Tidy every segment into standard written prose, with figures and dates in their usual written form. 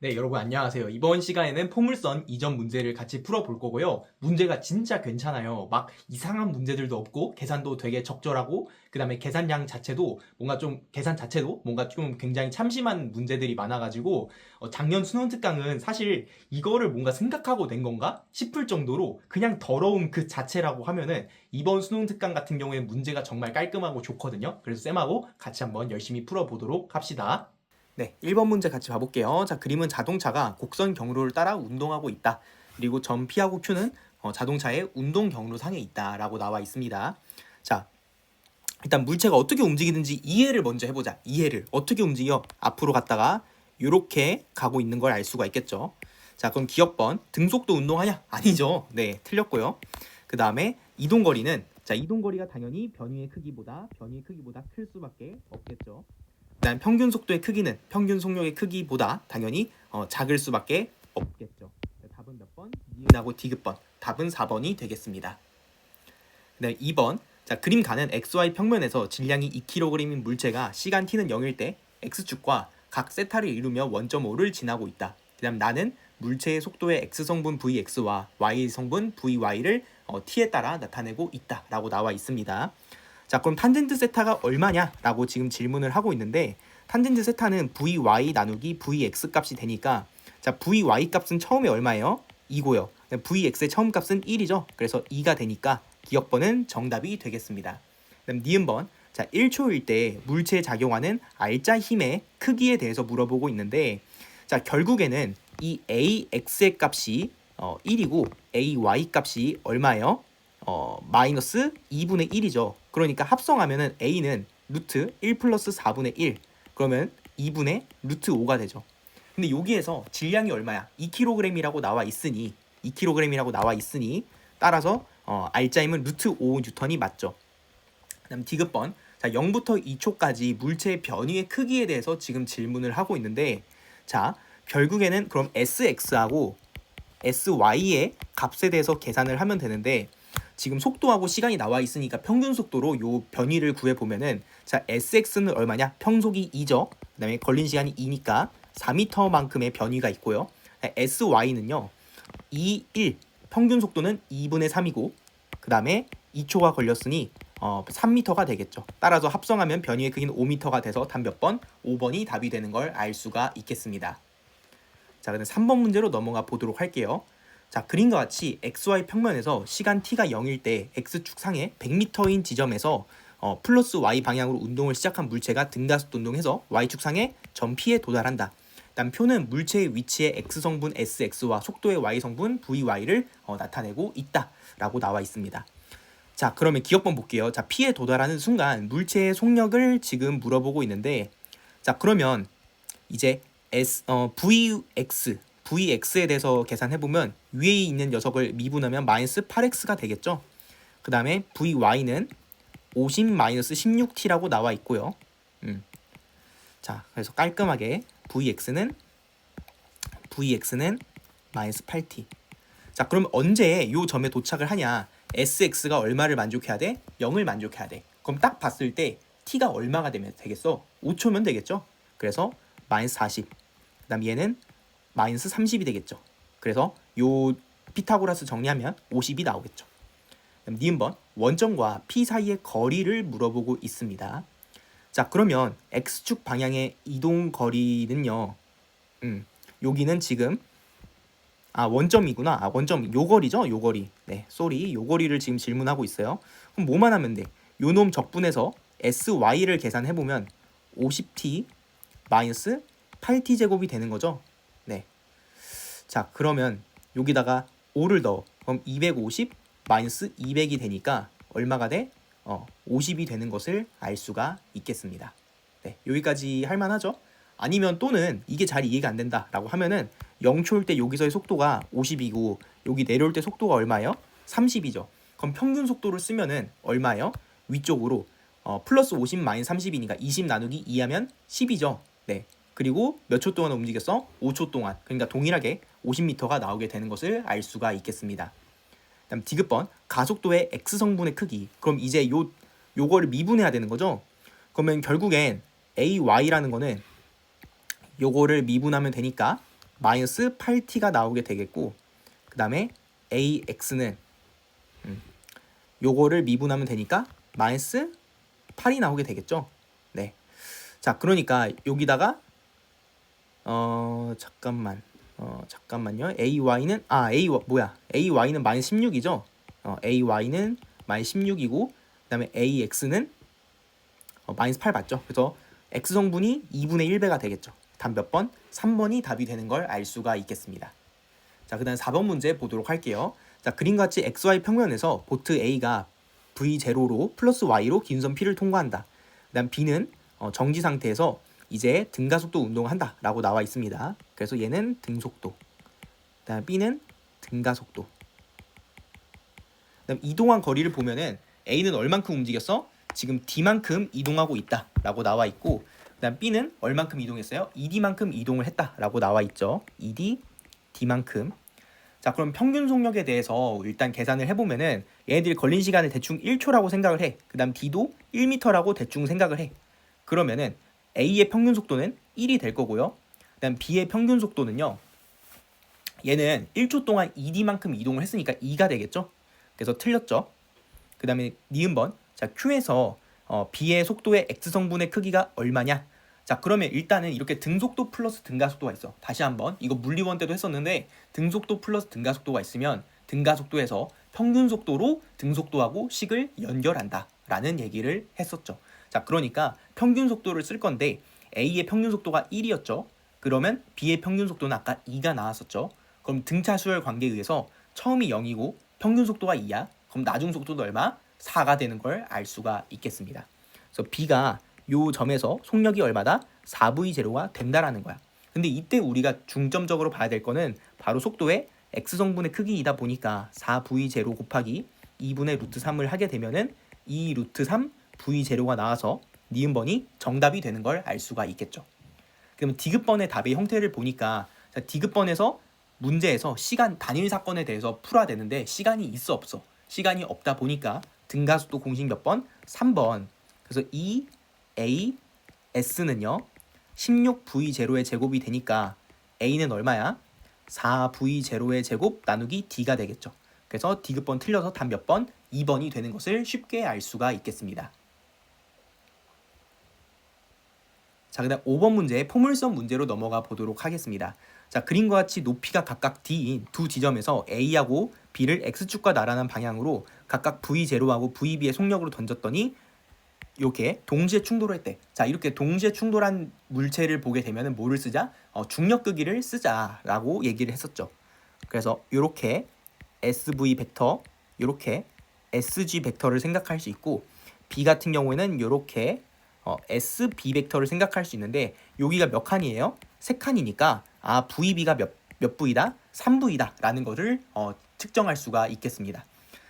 네, 여러분 안녕하세요. 이번 시간에는 포물선 이전 문제를 같이 풀어볼 거고요. 문제가 진짜 괜찮아요. 막 이상한 문제들도 없고 계산도 되게 적절하고 그다음에 계산량 자체도 계산 자체도 뭔가 좀 굉장히 참신한 문제들이 많아가지고 작년 수능 특강은 사실 이거를 뭔가 생각하고 낸 건가 싶을 정도로 그냥 더러운 그 자체라고 하면은 이번 수능 특강 같은 경우에 문제가 정말 깔끔하고 좋거든요. 그래서 쌤하고 같이 한번 열심히 풀어보도록 합시다. 네, 1번 문제 같이 봐볼게요. 자, 그림은 자동차가 곡선 경로를 따라 운동하고 있다. 그리고 점 P하고 Q는 자동차의 운동 경로상에 있다라고 나와 있습니다. 자, 일단 물체가 어떻게 움직이는지 이해를 먼저 해보자. 이해를. 어떻게 움직여? 앞으로 갔다가 이렇게 가고 있는 걸 알 수가 있겠죠. 자, 그럼 기억번. 등속도 운동하냐? 아니죠. 네, 틀렸고요. 그 다음에 이동거리는, 자, 이동거리가 당연히 변위의 크기보다 클 수밖에 없겠죠. 그다음 평균 속도의 크기는 평균 속력의 크기보다 당연히 작을 수밖에 없겠죠. 답은 몇 번? 니은하고 디귿번. 답은 4번이 되겠습니다. 그다음 2번. 자, 그림 가는 XY 평면에서 질량이 2kg인 물체가 시간 t는 0일 때 x축과 각 세타를 이루며 원점 O를 지나고 있다. 그다음 나는 물체의 속도의 x성분 vx와 y성분 vy를 t에 따라 나타내고 있다라고 나와 있습니다. 자, 그럼 탄젠트 세타가 얼마냐? 라고 지금 질문을 하고 있는데 탄젠트 세타는 vy 나누기 vx 값이 되니까 자, vy 값은 처음에 얼마예요? 2고요. vx의 처음 값은 1이죠. 그래서 2가 되니까 기억번은 정답이 되겠습니다. 그다음 니은번. 자, 1초일 때 물체에 작용하는 알짜 힘의 크기에 대해서 물어보고 있는데 자, 결국에는 이 ax의 값이 1이고 ay 값이 얼마예요? 마이너스 2분의 1이죠. 그러니까 합성하면은 a는 루트 1 플러스 4분의 1 그러면 2분의 루트 5가 되죠. 근데 여기에서 질량이 얼마야? 2kg이라고 나와 있으니 따라서 알짜임은 루트 5 뉴턴이 맞죠. 그다음 디귿번. 자, 0부터 2초까지 물체의 변위의 크기에 대해서 지금 질문을 하고 있는데 자, 결국에는 그럼 sx하고 sy의 값에 대해서 계산을 하면 되는데 지금 속도하고 시간이 나와 있으니까 평균 속도로 요 변위를 구해 보면은 자, sx는 얼마냐? 평속이 2죠. 그다음에 걸린 시간이 2니까 4m만큼의 변위가 있고요. sy는요. 2, 1. 평균 속도는 2분의 3이고 그다음에 2초가 걸렸으니 3m가 되겠죠. 따라서 합성하면 변위의 크기는 5m가 돼서 답 몇 번? 5번이 답이 되는 걸 알 수가 있겠습니다. 자, 그럼 3번 문제로 넘어가 보도록 할게요. 자, 그림과 같이 XY 평면에서 시간 t가 0일 때 X축 상에 100m인 지점에서 플러스 Y 방향으로 운동을 시작한 물체가 등가속도 운동해서 Y축 상에 점 P에 도달한다. 다음 표는 물체의 위치에 X성분 SX와 속도의 Y성분 VY를 나타내고 있다 라고 나와 있습니다. 자, 그러면 기억번 볼게요. 자, P에 도달하는 순간 물체의 속력을 지금 물어보고 있는데 자, 그러면 이제 VX에 대해서 계산해보면 위에 있는 녀석을 미분하면 마이너스 8X가 되겠죠. 그 다음에 VY는 50 마이너스 16T라고 나와 있고요. 자, 그래서 깔끔하게 VX는 마이너스 8T. 자, 그럼 언제 이 점에 도착을 하냐? SX가 얼마를 만족해야 돼? 0을 만족해야 돼. 그럼 딱 봤을 때 T가 얼마가 되면 되겠어? 5초면 되겠죠. 그래서 마이너스 40. 그 다음 얘는 마이너스 30이 되겠죠. 그래서 요 피타고라스 정리하면 50이 나오겠죠. 그럼 니은번. 원점과 P 사이의 거리를 물어보고 있습니다. 자, 그러면 X축 방향의 이동 거리는요. 여기는 지금 원점이구나. 원점 요거리죠. 요거리. 네, 쏘리. 요거리를 지금 질문하고 있어요. 그럼 뭐만 하면 돼? 요놈 적분해서 SY를 계산해 보면 50T 마이너스 8T 제곱이 되는 거죠. 네. 자, 그러면 여기다가 5를 넣어. 그럼 250 마이너스 200이 되니까 얼마가 돼? 50이 되는 것을 알 수가 있겠습니다. 네, 여기까지 할 만하죠? 아니면 또는 이게 잘 이해가 안 된다라고 하면은 0초일 때 여기서의 속도가 50이고 여기 내려올 때 속도가 얼마예요? 30이죠. 그럼 평균 속도를 쓰면은 얼마예요? 위쪽으로 플러스 50 마이너스 30이니까 20 나누기 2 하면 10이죠. 네. 그리고 몇 초 동안 움직였어? 5초 동안. 그러니까 동일하게 50m가 나오게 되는 것을 알 수가 있겠습니다. 그다음 디귿번. 가속도의 x성분의 크기. 그럼 이제 요거를 미분해야 되는 거죠. 그러면 결국엔 ay라는 거는 요거를 미분하면 되니까 마이너스 8t가 나오게 되겠고, 그 다음에 AX는 요거를 미분하면 되니까 마이너스 8이 나오게 되겠죠. 네. 자, 그러니까 여기다가 잠깐만요. AY는 AY는 마이너스 16이죠. AY는 마이너스 16이고, 그다음에 AX는 마이너스 8 맞죠? 그래서 X 성분이 2분의 1배가 되겠죠. 답 몇 번? 3번이 답이 되는 걸 알 수가 있겠습니다. 자, 그다음 4번 문제 보도록 할게요. 자, 그림과 같이 XY 평면에서 보트 A가 V0로 플러스 Y로 기준선 P를 통과한다. 그다음 B는 정지 상태에서 이제 등가속도 운동을 한다 라고 나와 있습니다. 그래서 얘는 등속도, 그다음 B는 등가속도. 그다음 이동한 거리를 보면은 A는 얼만큼 움직였어? 지금 D만큼 이동하고 있다 라고 나와 있고, 그다음 B는 얼만큼 이동했어요? ED만큼 이동을 했다 라고 나와 있죠. ED, D만큼. 자, 그럼 평균 속력에 대해서 일단 계산을 해보면은 얘네들이 걸린 시간을 대충 1초라고 생각을 해. 그 다음 D도 1m라고 대충 생각을 해. 그러면은 A의 평균 속도는 1이 될 거고요. 그 다음 B의 평균 속도는요, 얘는 1초 동안 ED만큼 이동을 했으니까 2가 되겠죠. 그래서 틀렸죠. 그 다음에 니은번, 자, Q에서 B의 속도의 X성분의 크기가 얼마냐? 자, 그러면 일단은 이렇게 등속도 플러스 등가속도가 있어. 다시 한번, 이거 물리원 때도 했었는데 등속도 플러스 등가속도가 있으면 등가속도에서 평균 속도로 등속도하고 식을 연결한다 라는 얘기를 했었죠. 자, 그러니까 평균 속도를 쓸 건데 A의 평균 속도가 1이었죠. 그러면 B의 평균 속도는 아까 2가 나왔었죠. 그럼 등차 수열 관계에 의해서 처음이 0이고 평균 속도가 2야. 그럼 나중 속도도 얼마? 4가 되는 걸 알 수가 있겠습니다. 그래서 B가 요 점에서 속력이 얼마다? 4V0가 된다라는 거야. 근데 이때 우리가 중점적으로 봐야 될 거는 바로 속도의 X성분의 크기이다 보니까 4V0 곱하기 2분의 루트 3을 하게 되면은 2 루트 3 V0가 나와서 니은번이 정답이 되는 걸 알 수가 있겠죠. 그러면 디귿번의 답의 형태를 보니까, 자, 디귿번에서 문제에서 시간 단일 사건에 대해서 풀어야 되는데 시간이 있어 없어? 시간이 없다 보니까 등가속도 공식 몇 번? 3번. 그래서 E, A, S는요 16V0의 제곱이 되니까 A는 얼마야? 4V0의 제곱 나누기 D가 되겠죠. 그래서 디귿번 틀려서 답 몇 번? 2번이 되는 것을 쉽게 알 수가 있겠습니다. 자, 그다음 5번 문제 포물선 문제로 넘어가 보도록 하겠습니다. 자, 그림과 같이 높이가 각각 D인 두 지점에서 A하고 B를 X축과 나란한 방향으로 각각 V0하고 VB의 속력으로 던졌더니 이렇게 동시에 충돌했대. 자, 이렇게 동시에 충돌한 물체를 보게 되면 뭐를 쓰자? 중력극기를 쓰자라고 얘기를 했었죠. 그래서 이렇게 SV 벡터, 이렇게 SG 벡터를 생각할 수 있고, B 같은 경우에는 이렇게 SB 벡터를 생각할 수 있는데, 여기가 몇 칸이에요? 3칸이니까 VB가 몇 V다? 3V다 라는 것을 측정할 수가 있겠습니다.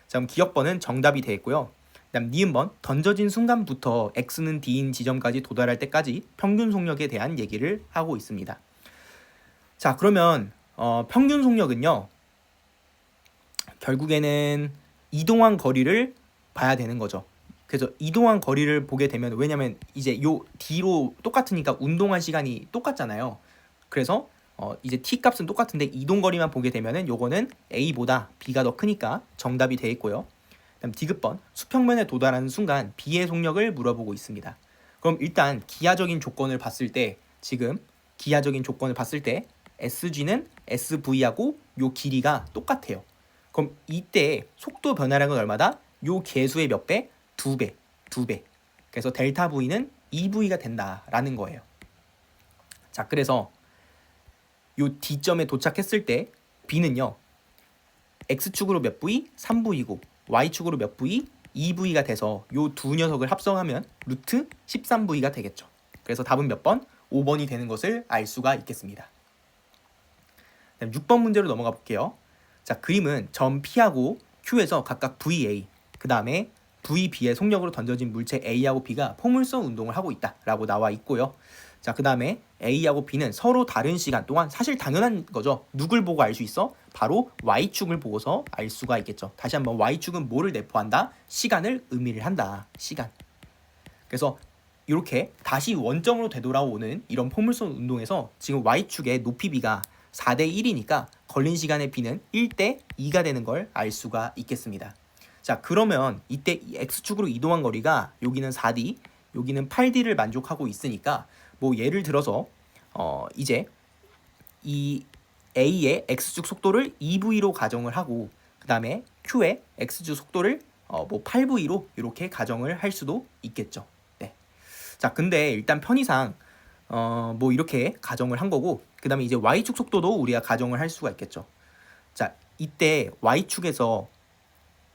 자, 그럼 기억번은 정답이 되겠고요. 그다음 니은번, 던져진 순간부터 X는 D인 지점까지 도달할 때까지 평균 속력에 대한 얘기를 하고 있습니다. 자, 그러면 평균 속력은요, 결국에는 이동한 거리를 봐야 되는 거죠. 그래서 이동한 거리를 보게 되면, 왜냐면 이제 요 D로 똑같으니까 운동한 시간이 똑같잖아요. 그래서 이제 T 값은 똑같은데 이동 거리만 보게 되면은 요거는 A보다 B가 더 크니까 정답이 되겠고요. 그다음 디귿번, 수평면에 도달하는 순간 B의 속력을 물어보고 있습니다. 그럼 일단 기하적인 조건을 봤을 때, 지금 기하적인 조건을 봤을 때 SG는 SV하고 요 길이가 똑같아요. 그럼 이때 속도 변화량은 얼마다? 요 계수의 몇 배? 2배. 2배. 그래서 델타 V는 2V가 된다라는 거예요. 자, 그래서 요 D점에 도착했을 때 B는요, X축으로 몇 V? 3V고 Y축으로 몇 V? 2V가 돼서 요 두 녀석을 합성하면 루트 13V가 되겠죠. 그래서 답은 몇 번? 5번이 되는 것을 알 수가 있겠습니다. 6번 문제로 넘어가 볼게요. 자, 그림은 점 P하고 Q에서 각각 VA, 그 다음에 VB의 속력으로 던져진 물체 A하고 B가 포물선 운동을 하고 있다라고 나와 있고요. 자, 그 다음에 A하고 B는 서로 다른 시간 동안, 사실 당연한 거죠. 누굴 보고 알 수 있어? 바로 Y축을 보고서 알 수가 있겠죠. 다시 한번 Y축은 뭐를 내포한다? 시간을 의미를 한다. 시간. 그래서 이렇게 다시 원점으로 되돌아오는 이런 포물선 운동에서 지금 Y축의 높이 B가 4대 1이니까 걸린 시간의 b는 1대 2가 되는 걸 알 수가 있겠습니다. 자, 그러면 이때 x축으로 이동한 거리가 여기는 4d, 여기는 8d를 만족하고 있으니까 뭐 예를 들어서 이제 이 a의 x축 속도를 2v로 가정을 하고 그 다음에 q의 x축 속도를 뭐 8v로 이렇게 가정을 할 수도 있겠죠. 네. 자, 근데 일단 편의상 뭐 이렇게 가정을 한 거고 그 다음에 이제 y축 속도도 우리가 가정을 할 수가 있겠죠. 자, 이때 y축에서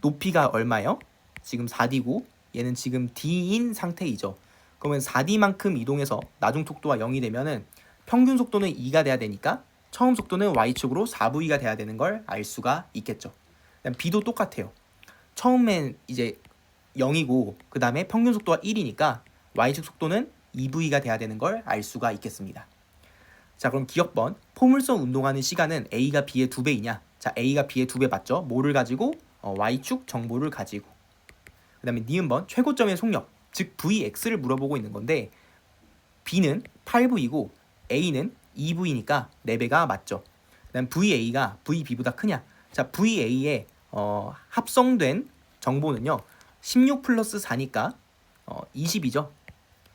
높이가 얼마예요? 지금 4d고 얘는 지금 d인 상태이죠. 그러면 4d만큼 이동해서 나중 속도가 0이 되면은 평균 속도는 2가 돼야 되니까 처음 속도는 y축으로 4v가 돼야 되는 걸 알 수가 있겠죠. b도 똑같아요. 처음엔 이제 0이고 그 다음에 평균 속도가 1이니까 y축 속도는 2v가 돼야 되는 걸 알 수가 있겠습니다. 자, 그럼 기억번 포물선 운동하는 시간은 a가 b의 2배이냐? 자, a가 b의 2배 맞죠? 뭐를 가지고? y축 정보를 가지고. 그 다음에 니은번 최고점의 속력, 즉 vx를 물어보고 있는 건데 b는 8v이고 a는 2v니까 4배가 맞죠. 그 다음 va가 vb보다 크냐? 자, va의 합성된 정보는요 16 플러스 4니까 20이죠.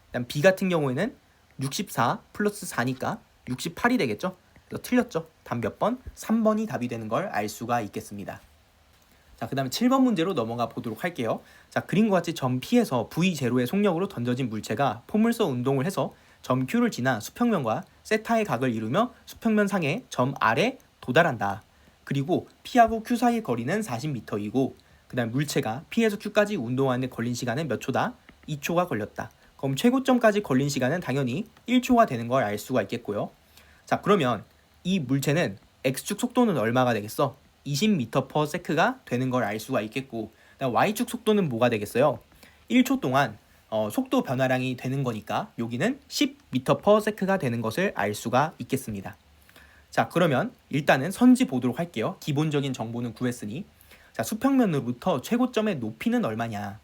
그다음 b 같은 경우에는 64 플러스 4니까 68이 되겠죠. 그래서 틀렸죠. 답 몇 번? 3번이 답이 되는 걸 알 수가 있겠습니다. 자, 그 다음에 7번 문제로 넘어가 보도록 할게요. 자, 그림과 같이 점 P에서 V0의 속력으로 던져진 물체가 포물선 운동을 해서 점 Q를 지나 수평면과 세타의 각을 이루며 수평면 상의 점 R에 도달한다. 그리고 P하고 Q 사이의 거리는 40m이고 그 다음 물체가 P에서 Q까지 운동하는 데 걸린 시간은 몇 초다? 2초가 걸렸다. 그럼 최고점까지 걸린 시간은 당연히 1초가 되는 걸 알 수가 있겠고요. 자, 그러면 이 물체는 X축 속도는 얼마가 되겠어? 20m/s가 되는 걸 알 수가 있겠고 y축 속도는 뭐가 되겠어요? 1초 동안 속도 변화량이 되는 거니까 여기는 10m/s가 되는 것을 알 수가 있겠습니다. 자, 그러면 일단은 선지 보도록 할게요. 기본적인 정보는 구했으니 자, 수평면으로부터 최고점의 높이는 얼마냐?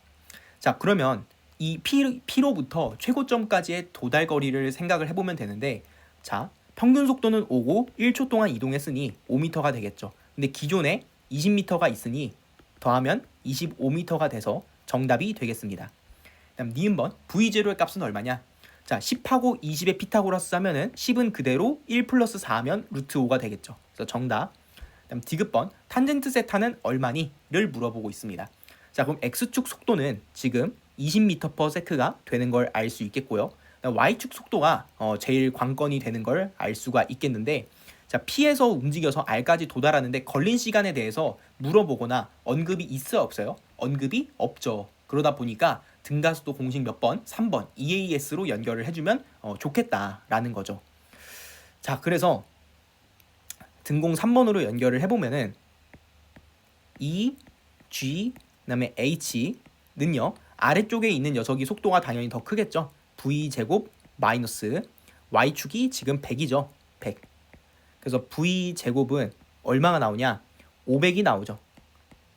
자, 그러면 이 P로부터 최고점까지의 도달 거리를 생각을 해보면 되는데 자, 평균 속도는 5고 1초 동안 이동했으니 5m가 되겠죠. 근데 기존에 20m가 있으니 더하면 25m가 돼서 정답이 되겠습니다. 그다음 니은번 V0의 값은 얼마냐? 자, 10하고 20의 피타고라스 하면은 10은 그대로 1 플러스 4하면 루트 5가 되겠죠. 그래서 정답. 그다음 디귿번 탄젠트 세타는 얼마니?를 물어보고 있습니다. 자, 그럼 X축 속도는 지금 20m/s가 되는 걸 알 수 있겠고요. Y축 속도가 제일 관건이 되는 걸 알 수가 있겠는데 자, P에서 움직여서 R까지 도달하는데 걸린 시간에 대해서 물어보거나 언급이 있어요, 없어요? 언급이 없죠. 그러다 보니까 등가속도 공식 몇 번? 3번 EAS로 연결을 해주면 좋겠다라는 거죠. 자, 그래서 등공 3번으로 연결을 해보면은 E, G, 그 다음에 H는요 아래쪽에 있는 녀석이 속도가 당연히 더 크겠죠. V제곱 마이너스 Y축이 지금 100이죠. 100. 그래서 V제곱은 얼마가 나오냐? 500이 나오죠.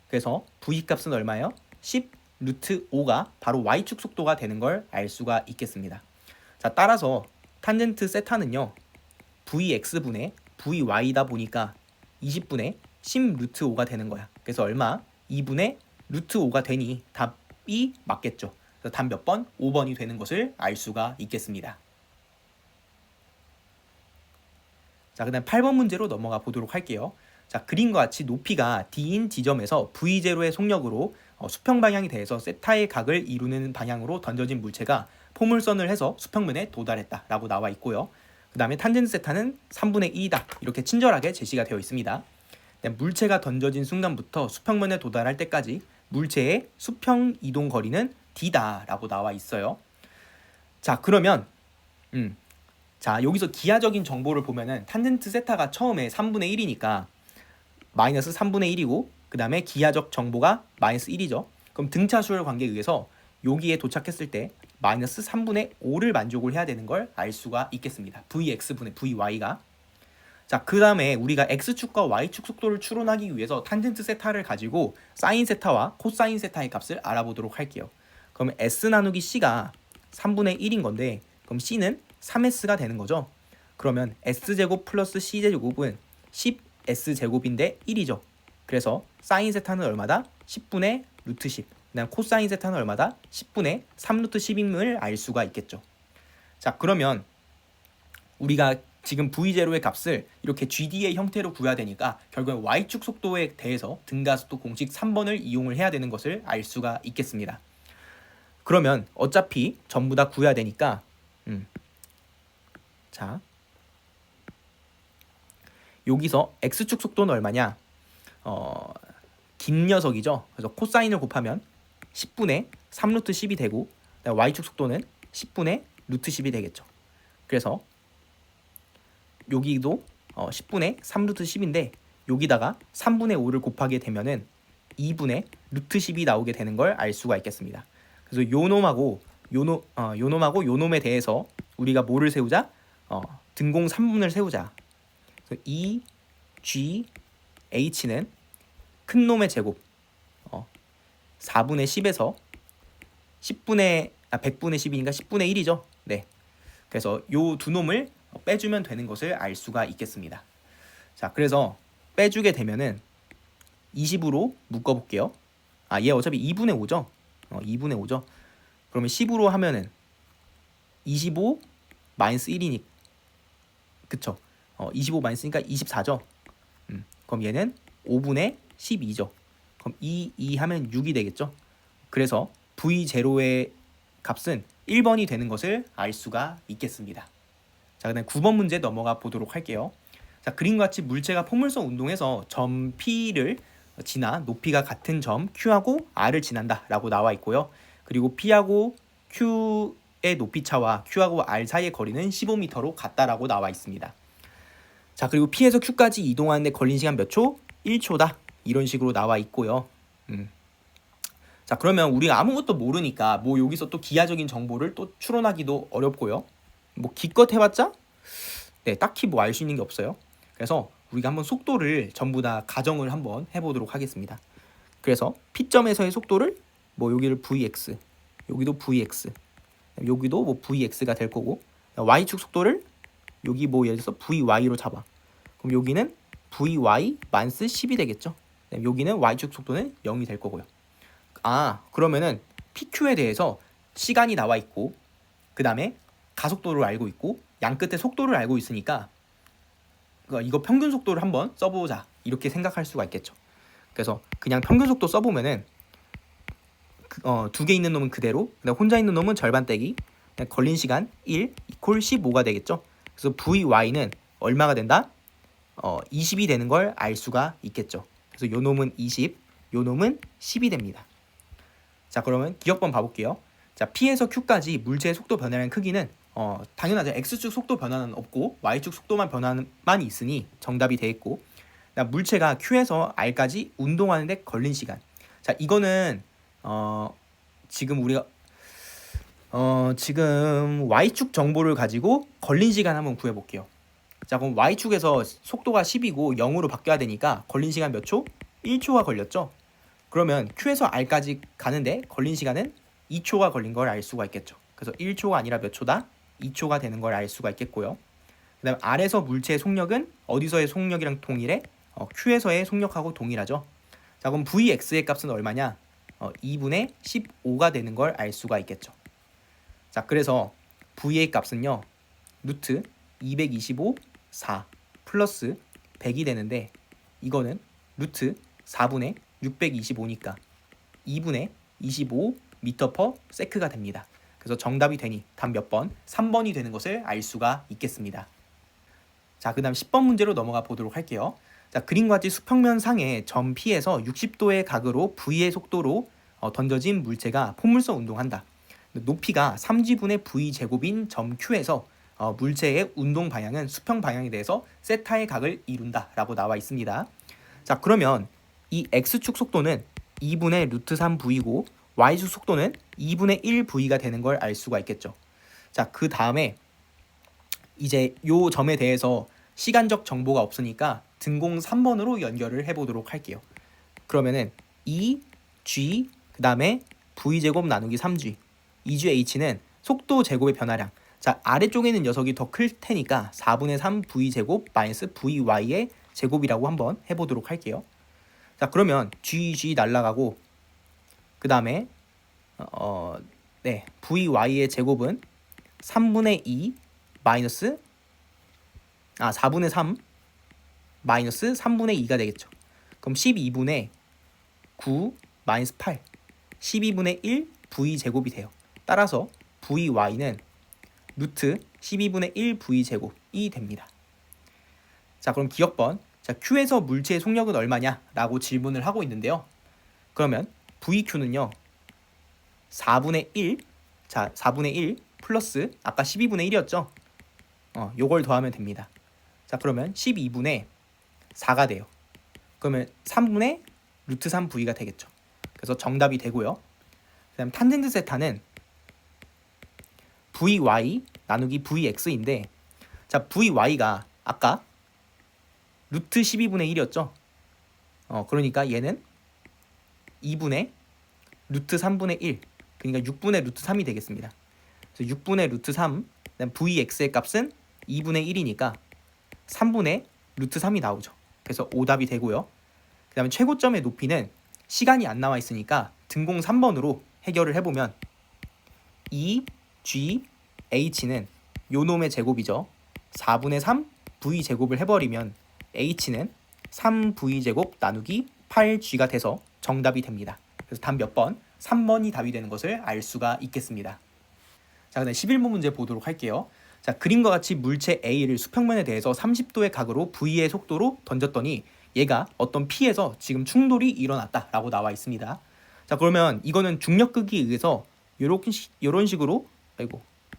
그래서 V 값은 얼마예요? 10 루트 5가 바로 Y축 속도가 되는 걸 알 수가 있겠습니다. 자, 따라서 탄젠트 세타는요 Vx분의 Vy다 보니까 20분의 10 루트 5가 되는 거야. 그래서 얼마? 2분의 루트 5가 되니 답이 맞겠죠. 그래서 답 몇 번? 5번이 되는 것을 알 수가 있겠습니다. 자, 그 다음 8번 문제로 넘어가 보도록 할게요. 자, 그림과 같이 높이가 D인 지점에서 V0의 속력으로 수평 방향이 대해서 세타의 각을 이루는 방향으로 던져진 물체가 포물선을 해서 수평면에 도달했다라고 나와 있고요. 그 다음에 탄젠트 세타는 3분의 1이다. 이렇게 친절하게 제시가 되어 있습니다. 물체가 던져진 순간부터 수평면에 도달할 때까지 물체의 수평 이동 거리는 D다라고 나와 있어요. 자, 그러면 자, 여기서 기하적인 정보를 보면은 탄젠트 세타가 처음에 3분의 1이니까 마이너스 3분의 1이고 그 다음에 기하적 정보가 마이너스 1이죠. 그럼 등차수열 관계에 의해서 여기에 도착했을 때 마이너스 3분의 5를 만족을 해야 되는 걸 알 수가 있겠습니다. Vx분의 Vy가. 자, 그 다음에 우리가 X축과 Y축 속도를 추론하기 위해서 탄젠트 세타를 가지고 사인 세타와 코사인 세타의 값을 알아보도록 할게요. 그러면 S 나누기 C가 3분의 1인 건데 그럼 C는 3S가 되는 거죠. 그러면 s제곱 플러스 c제곱은 10s제곱인데 1이죠. 그래서 사인 세타는 얼마다? 10분의 루트 10. 그다음 코사인 세타는 얼마다? 10분의 3 루트 10임을 알 수가 있겠죠. 자, 그러면 우리가 지금 v0의 값을 이렇게 gd의 형태로 구해야 되니까 결국엔 y축 속도에 대해서 등가속도 공식 3번을 이용을 해야 되는 것을 알 수가 있겠습니다. 그러면 어차피 전부 다 구해야 되니까 자, 여기서 x축 속도는 얼마냐? 긴 녀석이죠. 그래서 코사인을 곱하면 10분의 3 루트 10이 되고 y축 속도는 10분의 루트 10이 되겠죠. 그래서 여기도 10분의 3 루트 10인데 여기다가 3분의 5를 곱하게 되면은 2분의 루트 10이 나오게 되는 걸 알 수가 있겠습니다. 그래서 요놈하고 요놈에 대해서 우리가 뭐를 세우자? 등공 3분을 세우자. 그래서 E, G, H는 큰 놈의 제곱 4분의 10에서 100분의 10이니까 10분의 1이죠. 네. 그래서 요 두 놈을 빼주면 되는 것을 알 수가 있겠습니다. 자, 그래서 빼주게 되면은 20으로 묶어볼게요. 얘 어차피 2분의 5죠. 2분의 5죠. 그러면 10으로 하면은 25 마이너스 1이니 그쵸? 25 마이너스니까 24죠. 그럼 얘는 5분의 12죠. 그럼 2 하면 6이 되겠죠. 그래서 V0의 값은 1번이 되는 것을 알 수가 있겠습니다. 자, 그다음 9번 문제 넘어가 보도록 할게요. 자, 그림과 같이 물체가 포물선 운동에서 점 P를 지나 높이가 같은 점 Q하고 R을 지난다라고 나와 있고요. 그리고 P하고 Q의 높이 차와 Q하고 R 사이의 거리는 15m로 같다라고 나와 있습니다. 자, 그리고 P에서 Q까지 이동하는데 걸린 시간 몇 초? 1초다. 이런 식으로 나와 있고요. 자, 그러면 우리가 아무것도 모르니까 뭐 여기서 또 기하적인 정보를 또 추론하기도 어렵고요. 뭐 기껏 해봤자 딱히 뭐 알 수 있는 게 없어요. 그래서 우리가 한번 속도를 전부 다 가정을 한번 해보도록 하겠습니다. 그래서 P점에서의 속도를 뭐 여기를 Vx, 여기도 Vx, 여기도 뭐 Vx가 될 거고, Y축 속도를 여기 뭐 예를 들어서 Vy로 잡아. 그럼 여기는 Vy 만스 10이 되겠죠. 여기는 Y축 속도는 0이 될 거고요. 그러면은 PQ에 대해서 시간이 나와 있고, 그 다음에 가속도를 알고 있고, 양 끝에 속도를 알고 있으니까 이거 평균 속도를 한번 써보자 이렇게 생각할 수가 있겠죠. 그래서 그냥 평균 속도 써보면은 두 개 있는 놈은 그대로, 그다음 혼자 있는 놈은 절반 떼기, 걸린 시간 1 이퀄 15가 되겠죠. 그래서 VY는 얼마가 된다? 20이 되는 걸 알 수가 있겠죠. 그래서 요 놈은 20, 요 놈은 10이 됩니다. 자, 그러면 기억번 봐볼게요. 자, P에서 Q까지 물체의 속도 변화량 크기는 당연하죠. X축 속도 변화는 없고 Y축 속도만 변화만 있으니 정답이 되겠고, 물체가 Q에서 R까지 운동하는데 걸린 시간. 자, 이거는 지금 우리가 지금 Y축 정보를 가지고 걸린 시간 한번 구해볼게요. 자, 그럼 Y축에서 속도가 10이고 0으로 바뀌어야 되니까 걸린 시간 몇 초? 1초가 걸렸죠. 그러면 Q에서 R까지 가는데 걸린 시간은 2초가 걸린 걸 알 수가 있겠죠. 그래서 1초가 아니라 몇 초다? 2초가 되는 걸 알 수가 있겠고요. 그 다음 R에서 물체의 속력은 어디서의 속력이랑 동일해? Q에서의 속력하고 동일하죠. 자, 그럼 Vx의 값은 얼마냐? 2분의 15가 되는 걸 알 수가 있겠죠. 자, 그래서 V의 값은요, 루트 225 4 플러스 100이 되는데, 이거는 루트 4분의 625니까 2분의 25 미터 퍼 세크가 됩니다. 그래서 정답이 되니 답 몇 번? 3번이 되는 것을 알 수가 있겠습니다. 자, 그 다음 10번 문제로 넘어가 보도록 할게요. 자, 그림과 같이 수평면 상에 점 P에서 60도의 각으로 V의 속도로 던져진 물체가 포물선 운동한다. 높이가 3G분의 V 제곱인 점 Q에서 물체의 운동 방향은 수평 방향에 대해서 세타의 각을 이룬다 라고 나와 있습니다. 자, 그러면 이 X축 속도는 2분의 루트 3V고 Y축 속도는 2분의 1V가 되는 걸 알 수가 있겠죠. 자, 그 다음에 이제 요 점에 대해서 시간적 정보가 없으니까 등공 3번으로 연결을 해보도록 할게요. 그러면은 2G 그 다음에 V제곱 나누기 3G 2G H는 속도 제곱의 변화량. 자, 아래쪽에 있는 녀석이 더 클 테니까 4분의 3 v제곱 마이너스 vy의 제곱이라고 한번 해보도록 할게요. 자, 그러면 g 날라가고 그 다음에 vy의 제곱은 3분의 2 마이너스 4분의 3 마이너스 3분의 2가 되겠죠. 그럼 12분의 9 마이너스 8 12분의 1 v제곱이 돼요. 따라서 vy는 루트 12분의 1 v제곱이 됩니다. 자, 그럼 기억번. 자, Q에서 물체의 속력은 얼마냐? 라고 질문을 하고 있는데요. 그러면 VQ는요. 4분의 1. 자, 4분의 1 플러스 아까 12분의 1이었죠? 요걸 더하면 됩니다. 자, 그러면 12분의 4가 돼요. 그러면 3분의 루트 3V가 되겠죠. 그래서 정답이 되고요. 그 다음 탄젠트 세타는 VY 나누기 VX인데 자, VY가 아까 루트 12분의 1이었죠. 그러니까 얘는 2분의 루트 3분의 1 그러니까 6분의 루트 3이 되겠습니다. 그래서 6분의 루트 3 그다음 VX의 값은 2분의 1이니까 3분의 루트 3이 나오죠. 그래서 오답이 되고요. 그 다음에 최고점의 높이는 시간이 안 나와 있으니까 등공 3번으로 해결을 해보면 2GH는 요 놈의 제곱이죠. 4분의 3 V제곱을 해버리면 H는 3V제곱 나누기 8G가 돼서 정답이 됩니다. 그래서 답 몇 번? 3번이 답이 되는 것을 알 수가 있겠습니다. 자, 그다음 11번 문제 보도록 할게요. 자, 그림과 같이 물체 A를 수평면에 대해서 30도의 각으로 V의 속도로 던졌더니 얘가 어떤 P에서 지금 충돌이 일어났다라고 나와 있습니다. 자, 그러면 이거는 중력극에 의해서 요런 식으로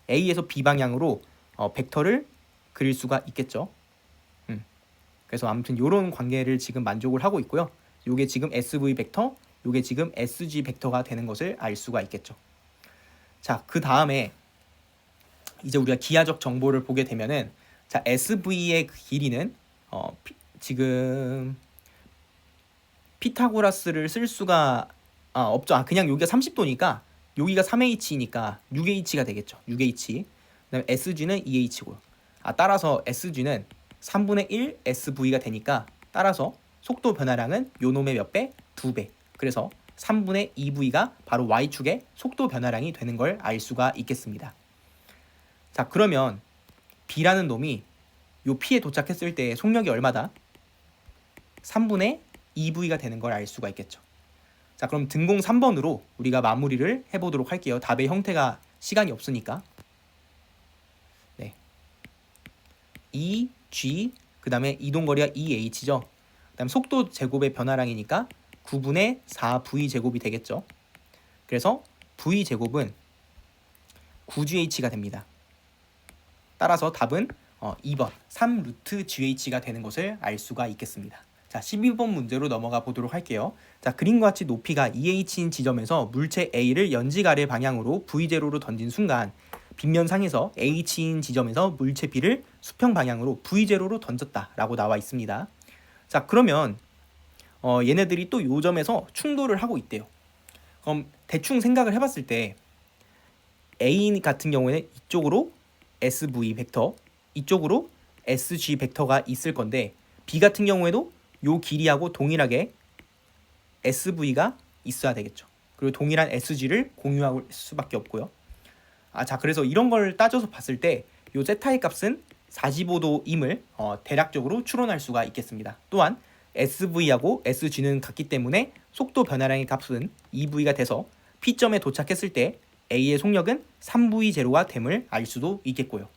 A에서 B 방향으로 벡터를 그릴 수가 있겠죠. 그래서 아무튼 요런 관계를 지금 만족을 하고 있고요. 요게 지금 SV 벡터, 요게 지금 SG 벡터가 되는 것을 알 수가 있겠죠. 자, 그 다음에 이제 우리가 기하적 정보를 보게 되면은 자, SV의 길이는 지금 피타고라스를 쓸 수가 없죠. 그냥 여기가 30도니까 여기가 3H니까 6H가 되겠죠. 6H. 그다음에 SG는 2H고요. 따라서 SG는 3분의 1 SV가 되니까 따라서 속도 변화량은 요 놈의 몇 배? 2배. 그래서 3분의 2V가 바로 Y축의 속도 변화량이 되는 걸 알 수가 있겠습니다. 자, 그러면 B라는 놈이 요 P에 도착했을 때 속력이 얼마다? 3분의 2V가 되는 걸 알 수가 있겠죠. 자, 그럼 등공 3번으로 우리가 마무리를 해보도록 할게요. 답의 형태가 시간이 없으니까. 네. EG 그 다음에 이동거리가 EH죠. 그 다음 속도 제곱의 변화량이니까 9분의 4V 제곱이 되겠죠. 그래서 V 제곱은 9GH가 됩니다. 따라서 답은 2번 3루트 GH가 되는 것을 알 수가 있겠습니다. 자, 12번 문제로 넘어가 보도록 할게요. 자, 그림과 같이 높이가 2h인 지점에서 물체 A를 연직 아래 방향으로 V0로 던진 순간 빗면상에서 h인 지점에서 물체 B를 수평 방향으로 V0로 던졌다라고 나와 있습니다. 자, 그러면 얘네들이 또 요 점에서 충돌을 하고 있대요. 그럼 대충 생각을 해봤을 때 A 같은 경우에는 이쪽으로 SV 벡터, 이쪽으로 SG 벡터가 있을 건데 B 같은 경우에도 요 길이하고 동일하게 SV가 있어야 되겠죠. 그리고 동일한 SG를 공유할 수밖에 없고요. 자, 그래서 이런 걸 따져서 봤을 때 요 제타의 값은 45도임을 대략적으로 추론할 수가 있겠습니다. 또한 SV하고 SG는 같기 때문에 속도 변화량의 값은 2V가 돼서 P점에 도착했을 때 A의 속력은 3V0가 됨을 알 수도 있겠고요.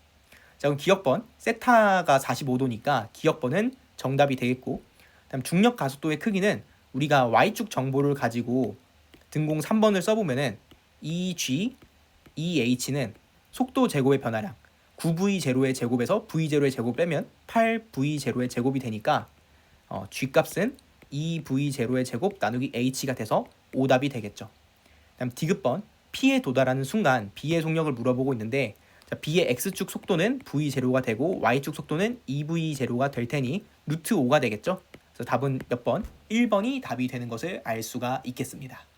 자, 그럼 기억번 세타가 45도니까 기억번은 정답이 되겠고, 그다음 중력 가속도의 크기는 우리가 Y축 정보를 가지고 등공 3번을 써보면은 EG, EH는 속도 제곱의 변화량 9V0의 제곱에서 V0의 제곱 빼면 8V0의 제곱이 되니까 G값은 2V0의 제곱 나누기 H가 돼서 오답이 되겠죠. 그다음 디귿번 P에 도달하는 순간 B의 속력을 물어보고 있는데 자, B의 X축 속도는 V0가 되고 Y축 속도는 2V0가 될 테니 루트 5가 되겠죠. 그래서 답은 몇 번? 1번이 답이 되는 것을 알 수가 있겠습니다.